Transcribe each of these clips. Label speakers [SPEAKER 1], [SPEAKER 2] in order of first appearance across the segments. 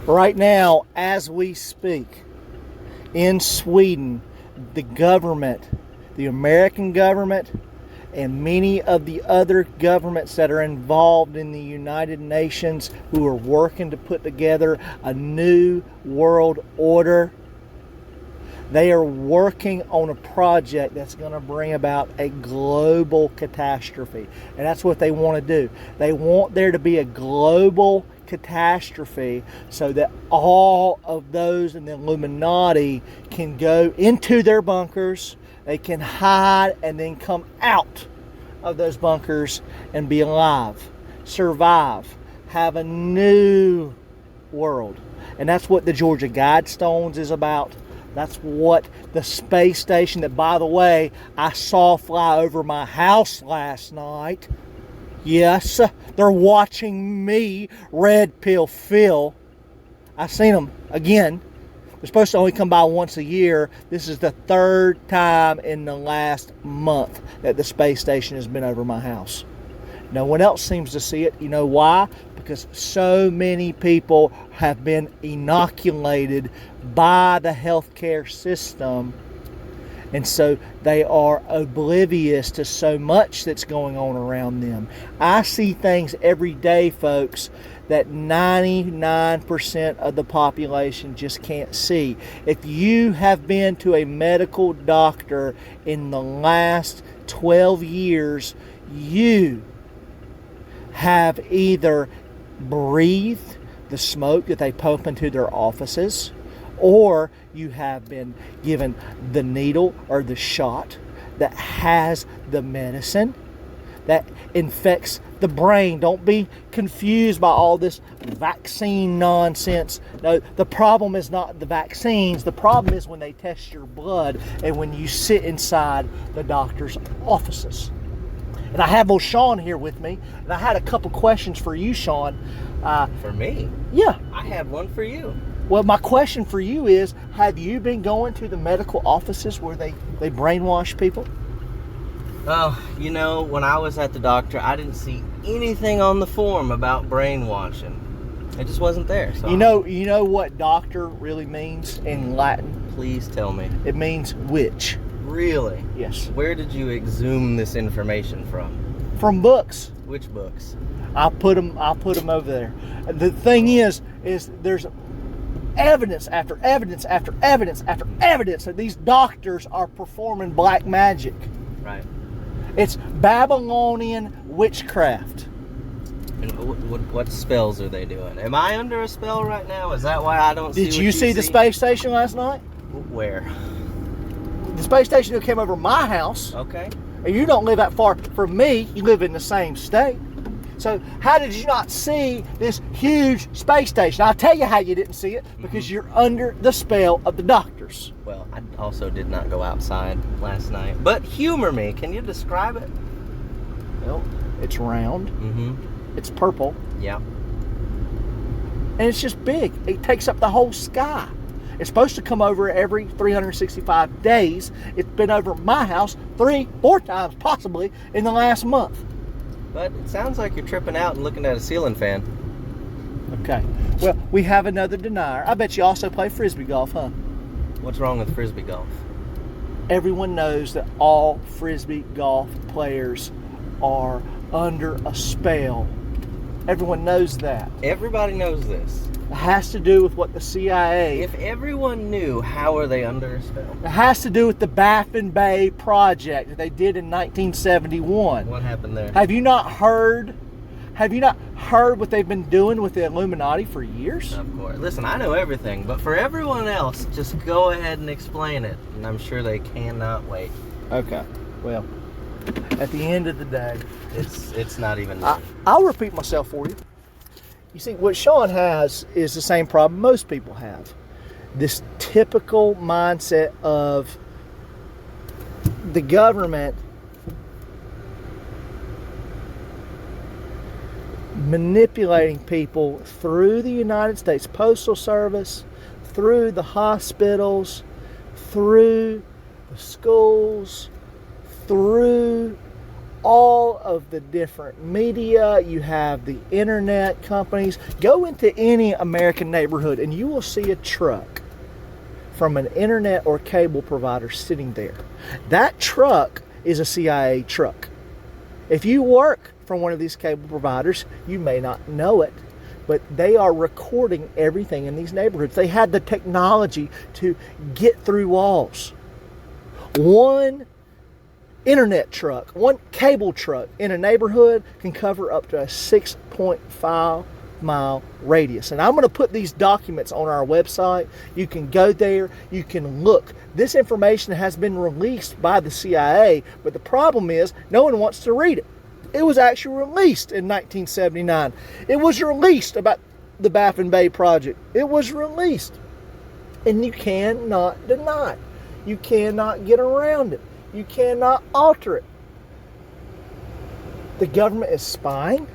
[SPEAKER 1] Right now, as we speak, in Sweden, the government, the American government, and many of the other governments that are involved in the United Nations who are working to put together a new world order, they are working on a project that's going to bring about a global catastrophe. And that's what they want to do. They want there to be a global catastrophe so that all of those in the Illuminati can go into their bunkers, they can hide, and then come out of those bunkers and be alive, survive, have a new world. And that's what the Georgia Guidestones is about. That's what the space station that, by the way, I saw fly over my house last night. Yes, they're watching me, Red Pill Phil. I've seen them again. They're supposed to only come by once a year. This is the third time in the last month that the space station has been over my house. No one else seems to see it. You know why? Because so many people have been inoculated by the healthcare system, and so they are oblivious to so much that's going on around them. I see things every day, folks, that 99% of the population just can't see. If you have been to a medical doctor in the last 12 years, you have either breathed the smoke that they pump into their offices, or you have been given the needle or the shot that has the medicine that infects the brain. Don't be confused by all this vaccine nonsense. No, the problem is not the vaccines. The problem is when they test your blood and when you sit inside the doctor's offices. And I have old Sean here with me, and I had a couple questions for you, Sean.
[SPEAKER 2] For me?
[SPEAKER 1] Yeah.
[SPEAKER 2] I had one for you.
[SPEAKER 1] Well, my question for you is, have you been going to the medical offices where they brainwash people?
[SPEAKER 2] Oh, you know, when I was at the doctor, I didn't see anything on the form about brainwashing. It just wasn't there. So
[SPEAKER 1] You know what doctor really means in Latin?
[SPEAKER 2] Please tell me.
[SPEAKER 1] It means witch.
[SPEAKER 2] Really?
[SPEAKER 1] Yes.
[SPEAKER 2] Where did you exhume this information from?
[SPEAKER 1] From books.
[SPEAKER 2] Which books?
[SPEAKER 1] I'll put them over there. The thing is there's evidence after evidence after evidence after evidence that these doctors are performing black magic.
[SPEAKER 2] Right.
[SPEAKER 1] It's Babylonian witchcraft.
[SPEAKER 2] And what spells are they doing? Am I under a spell right now? Is that why I don't see
[SPEAKER 1] Did
[SPEAKER 2] what
[SPEAKER 1] you see the space station last night?
[SPEAKER 2] Where?
[SPEAKER 1] The space station that came over my house.
[SPEAKER 2] Okay.
[SPEAKER 1] And you don't live that far from me. You live in the same state. So how did you not see this huge space station? I'll tell you how you didn't see it. Because you're under the spell of the doctors.
[SPEAKER 2] Well, I also did not go outside last night. But humor me. Can you describe it?
[SPEAKER 1] Well, it's round.
[SPEAKER 2] Mm-hmm.
[SPEAKER 1] It's purple.
[SPEAKER 2] Yeah.
[SPEAKER 1] And it's just big. It takes up the whole sky. It's supposed to come over every 365 days. It's been over my house 3-4 times possibly in the last month.
[SPEAKER 2] But it sounds like you're tripping out and looking at a ceiling fan.
[SPEAKER 1] Okay. Well, we have another denier. I bet you also play frisbee golf, huh?
[SPEAKER 2] What's wrong with frisbee golf?
[SPEAKER 1] Everyone knows that all frisbee golf players are under a spell. Everyone knows that.
[SPEAKER 2] Everybody knows this.
[SPEAKER 1] It has to do with what the CIA...
[SPEAKER 2] If everyone knew, how are they under a spell?
[SPEAKER 1] It has to do with the Baffin Bay project that they did in 1971.
[SPEAKER 2] What happened there?
[SPEAKER 1] Have you not heard what they've been doing with the Illuminati for years?
[SPEAKER 2] Of course. Listen, I know everything, but for everyone else, just go ahead and explain it. And I'm sure they cannot wait.
[SPEAKER 1] Okay. Well, at the end of the day...
[SPEAKER 2] It's not even...
[SPEAKER 1] I'll repeat myself for you. You see, what Sean has is the same problem most people have. This typical mindset of the government manipulating people through the United States Postal Service, through the hospitals, through the schools, through all of the different media, you have the internet companies. Go into any American neighborhood and you will see a truck from an internet or cable provider sitting there. That truck is a CIA truck. If you work for one of these cable providers, you may not know it, but they are recording everything in these neighborhoods. They had the technology to get through walls. One internet truck, one cable truck in a neighborhood can cover up to a 6.5-mile radius. And I'm going to put these documents on our website. You can go there, you can look. This information has been released by the CIA, but the problem is no one wants to read it. It was actually released in 1979. It was released about the Baffin Bay Project. It was released. And you cannot deny it. You cannot get around it. You cannot alter it. The government is spying.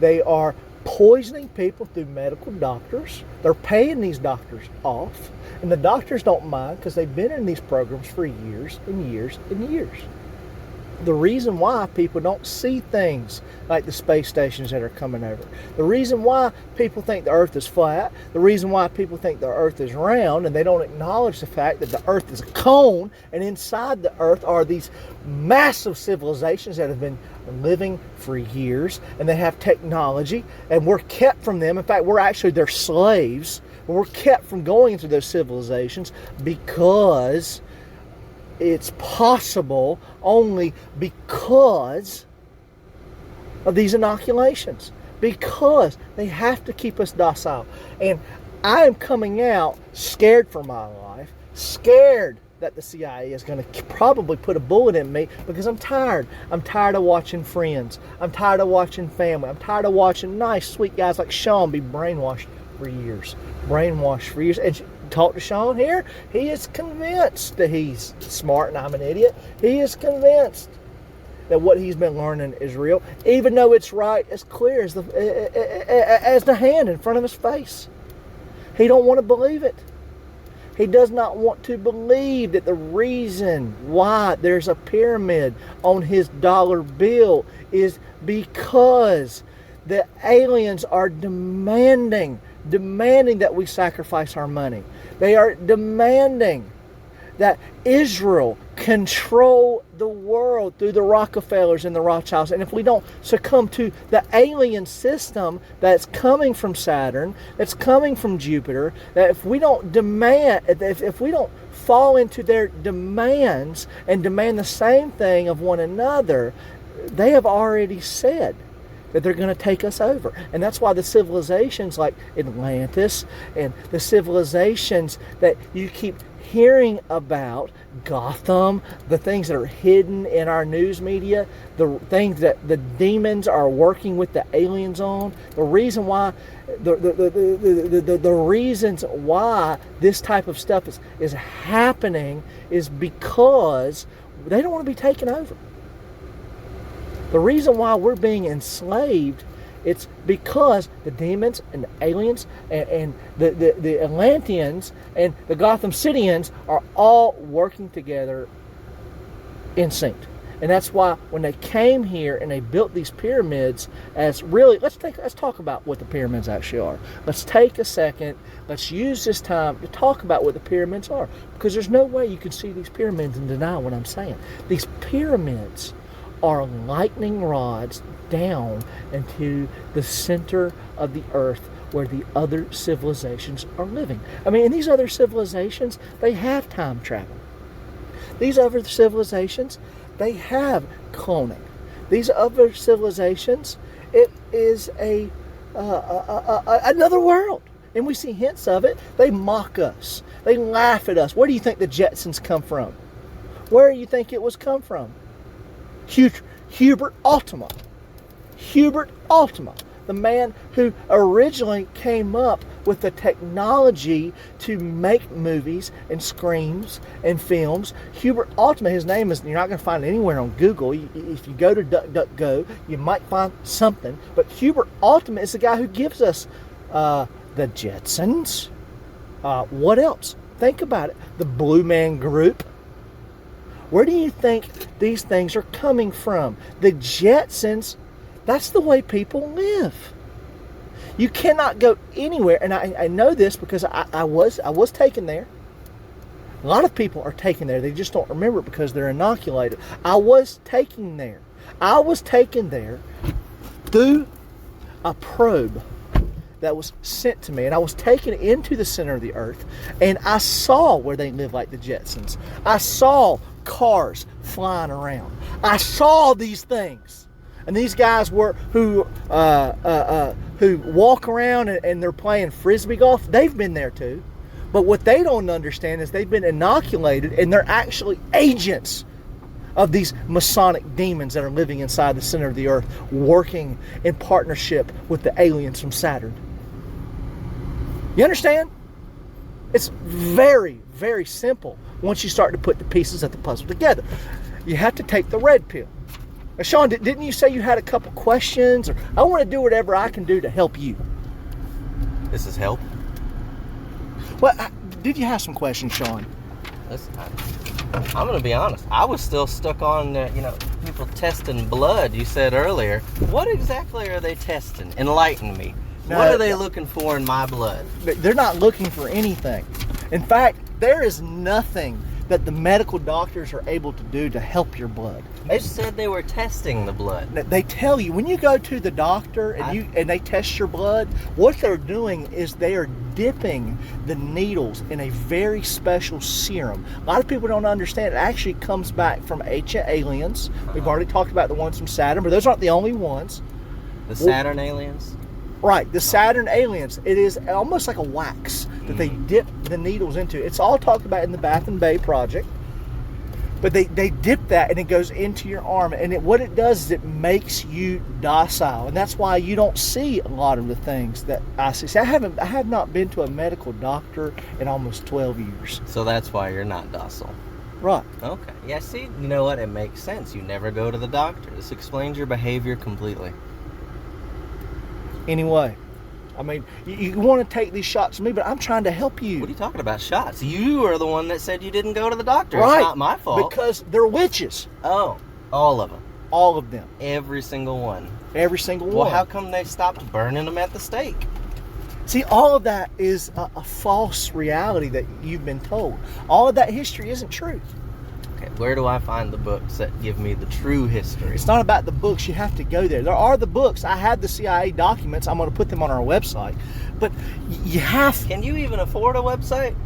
[SPEAKER 1] They are poisoning people through medical doctors. They're paying these doctors off. And the doctors don't mind because they've been in these programs for years and years and years. The reason why people don't see things like the space stations that are coming over, the reason why people think the earth is flat, the reason why people think the earth is round, and they don't acknowledge the fact that the earth is a cone, and inside the earth are these massive civilizations that have been living for years, and they have technology, and we're kept from them. In fact, we're actually their slaves. We're kept from going into those civilizations because it's possible only because of these inoculations, because they have to keep us docile. And I am coming out scared for my life, scared that the CIA is going to probably put a bullet in me because I'm tired. I'm tired of watching Friends. I'm tired of watching Family. I'm tired of watching nice, sweet guys like Sean be brainwashed for years. Brainwashed for years. And talk to Sean here, he is convinced that he's smart and I'm an idiot. He is convinced that what he's been learning is real, even though it's right as clear as the hand in front of his face. He don't want to believe it. He does not want to believe that the reason why there's a pyramid on his dollar bill is because the aliens are demanding that we sacrifice our money. They are demanding that Israel control the world through the Rockefellers and the Rothschilds. And if we don't succumb to the alien system that's coming from Saturn, that's coming from Jupiter, that if we don't demand, if we don't fall into their demands and demand the same thing of one another, they have already said that they're going to take us over. And that's why the civilizations like Atlantis and the civilizations that you keep hearing about, Gotham, the things that are hidden in our news media, the things that the demons are working with the aliens on, the reason why the reasons why this type of stuff is happening is because they don't want to be taken over. The reason why we're being enslaved, it's because the demons and the aliens and the Atlanteans and the Gotham Cityans are all working together in sync. And that's why when they came here and they built these pyramids, as really, let's talk about what the pyramids actually are. Let's take a second. Let's use this time to talk about what the pyramids are, because there's no way you can see these pyramids and deny what I'm saying. These pyramids are lightning rods down into the center of the earth where the other civilizations are living. I mean, and these other civilizations, they have time travel. These other civilizations, they have cloning. These other civilizations, it is another world. And we see hints of it. They mock us. They laugh at us. Where do you think the Jetsons come from? Where do you think it was come from? Hubert Altima. Hubert Altima, the man who originally came up with the technology to make movies and screens and films. Hubert Altima, his name is, you're not going to find it anywhere on Google. If you go to DuckDuckGo, you might find something. But Hubert Altima is the guy who gives us the Jetsons. What else? Think about it. The Blue Man Group. Where do you think these things are coming from? The Jetsons, that's the way people live. You cannot go anywhere, and I know this because I was taken there. A lot of people are taken there. They just don't remember it because they're inoculated. I was taken there. I was taken there through a probe that was sent to me, and I was taken into the center of the earth, and I saw where they live like the Jetsons. I saw cars flying around. I saw these things, and these guys who walk around and they're playing frisbee golf. They've been there too, but what they don't understand is they've been inoculated, and they're actually agents of these Masonic demons that are living inside the center of the earth, working in partnership with the aliens from Saturn. You understand? It's very, very simple once you start to put the pieces of the puzzle together. You have to take the red pill. Now, Sean, didn't you say you had a couple questions? Or I want to do whatever I can do to help you.
[SPEAKER 2] This is help?
[SPEAKER 1] Well, did you have some questions, Sean?
[SPEAKER 2] Listen, I'm going to be honest. I was still stuck on, people testing blood, you said earlier. What exactly are they testing? Enlighten me. What are they looking for in my blood?
[SPEAKER 1] They're not looking for anything. In fact, there is nothing that the medical doctors are able to do to help your blood.
[SPEAKER 2] They said they were testing the blood.
[SPEAKER 1] They tell you when you go to the doctor and they test your blood, what they're doing is they are dipping the needles in a very special serum. A lot of people don't understand it actually comes back from ancient aliens. We've already talked about the ones from Saturn, but those aren't the only ones.
[SPEAKER 2] The Saturn aliens?
[SPEAKER 1] Right, the Saturn aliens. It is almost like a wax that they dip the needles into. It's all talked about in the Baffin Bay Project. But they dip that and it goes into your arm. And what it does is it makes you docile. And that's why you don't see a lot of the things that I see. See, I have not been to a medical doctor in almost 12 years.
[SPEAKER 2] So that's why you're not docile.
[SPEAKER 1] Right.
[SPEAKER 2] Okay. Yeah, see, you know what? It makes sense. You never go to the doctor. This explains your behavior completely.
[SPEAKER 1] Anyway, I mean, you want to take these shots at me, but I'm trying to help you.
[SPEAKER 2] What are you talking about, shots? You are the one that said you didn't go to the doctor.
[SPEAKER 1] Right.
[SPEAKER 2] It's not my fault.
[SPEAKER 1] Because they're witches.
[SPEAKER 2] Oh, all of them.
[SPEAKER 1] All of them.
[SPEAKER 2] Every single one.
[SPEAKER 1] Every single one.
[SPEAKER 2] Well, how come they stopped burning them at the stake?
[SPEAKER 1] See, all of that is a false reality that you've been told. All of that history isn't true.
[SPEAKER 2] Okay, where do I find the books that give me the true history?
[SPEAKER 1] It's not about the books. You have to go there. There are the books. I have the CIA documents. I'm going to put them on our website. But you have...
[SPEAKER 2] Can you even afford a website?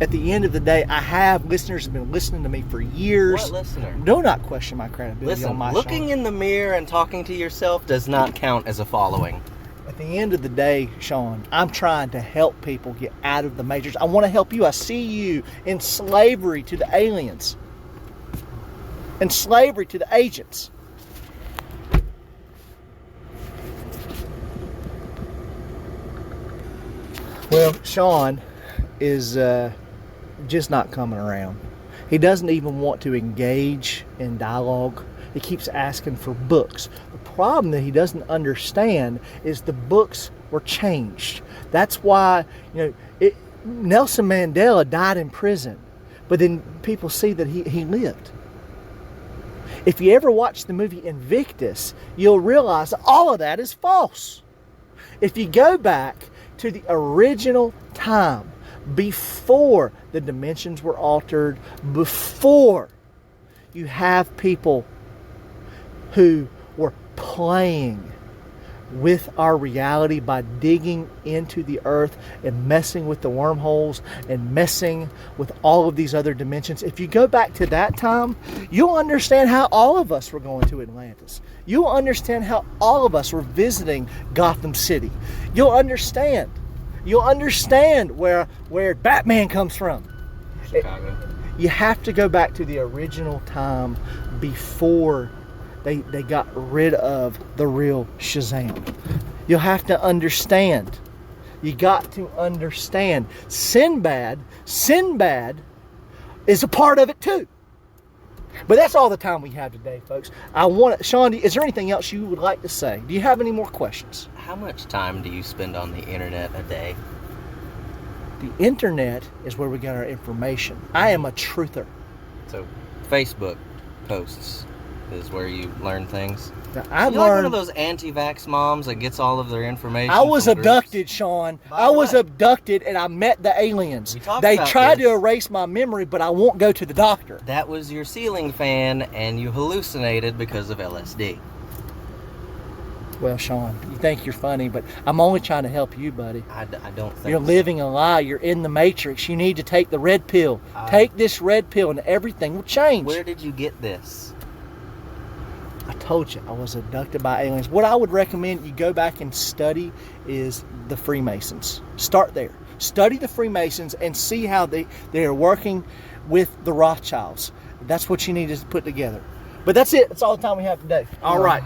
[SPEAKER 1] At the end of the day, I have listeners who have been listening to me for years.
[SPEAKER 2] What listener?
[SPEAKER 1] Do not question my credibility on my
[SPEAKER 2] looking
[SPEAKER 1] show.
[SPEAKER 2] in the mirror and talking to yourself does not count as a following.
[SPEAKER 1] At the end of the day, Sean, I'm trying to help people get out of the matrix. I want to help you. I see you in slavery to the aliens. In slavery to the agents. Well, Sean is just not coming around. He doesn't even want to engage in dialogue. He keeps asking for books. The problem that he doesn't understand is the books were changed. That's why, Nelson Mandela died in prison, but then people see that he lived. If you ever watch the movie Invictus, you'll realize that all of that is false. If you go back to the original time, before the dimensions were altered, before you have people who were playing with our reality by digging into the earth and messing with the wormholes and messing with all of these other dimensions. If you go back to that time, you'll understand how all of us were going to Atlantis. You'll understand how all of us were visiting Gotham City. You'll understand where Batman comes from.
[SPEAKER 2] Chicago.
[SPEAKER 1] You have to go back to the original time before they got rid of the real Shazam. You'll have to understand. You got to understand. Sinbad is a part of it too. But that's all the time we have today, folks. Sean, is there anything else you would like to say? Do you have any more questions?
[SPEAKER 2] How much time do you spend on the internet a day?
[SPEAKER 1] The internet is where we get our information. I am a truther.
[SPEAKER 2] So, Facebook posts is where you learn things.
[SPEAKER 1] Now, I've
[SPEAKER 2] You're like one
[SPEAKER 1] learned.
[SPEAKER 2] of those anti-vax moms that gets all of their information.
[SPEAKER 1] I was
[SPEAKER 2] from groups.
[SPEAKER 1] abducted, Sean.
[SPEAKER 2] By
[SPEAKER 1] I was
[SPEAKER 2] what?
[SPEAKER 1] abducted, and I met the aliens.
[SPEAKER 2] We talked
[SPEAKER 1] They
[SPEAKER 2] about
[SPEAKER 1] tried
[SPEAKER 2] this.
[SPEAKER 1] to erase my memory, but I won't go to the doctor.
[SPEAKER 2] That was your ceiling fan, and you hallucinated because of LSD.
[SPEAKER 1] Well, Sean, you think you're funny, but I'm only trying to help you, buddy.
[SPEAKER 2] I don't think
[SPEAKER 1] You're
[SPEAKER 2] so.
[SPEAKER 1] living a lie. You're in the matrix. You need to take the red pill. Take this red pill, and everything will change.
[SPEAKER 2] Where did you get this?
[SPEAKER 1] I told you I was abducted by aliens. What I would recommend you go back and study is the Freemasons. Start there. Study the Freemasons and see how they are working with the Rothschilds. That's what you need to put together. But that's it. That's all the time we have today. All right.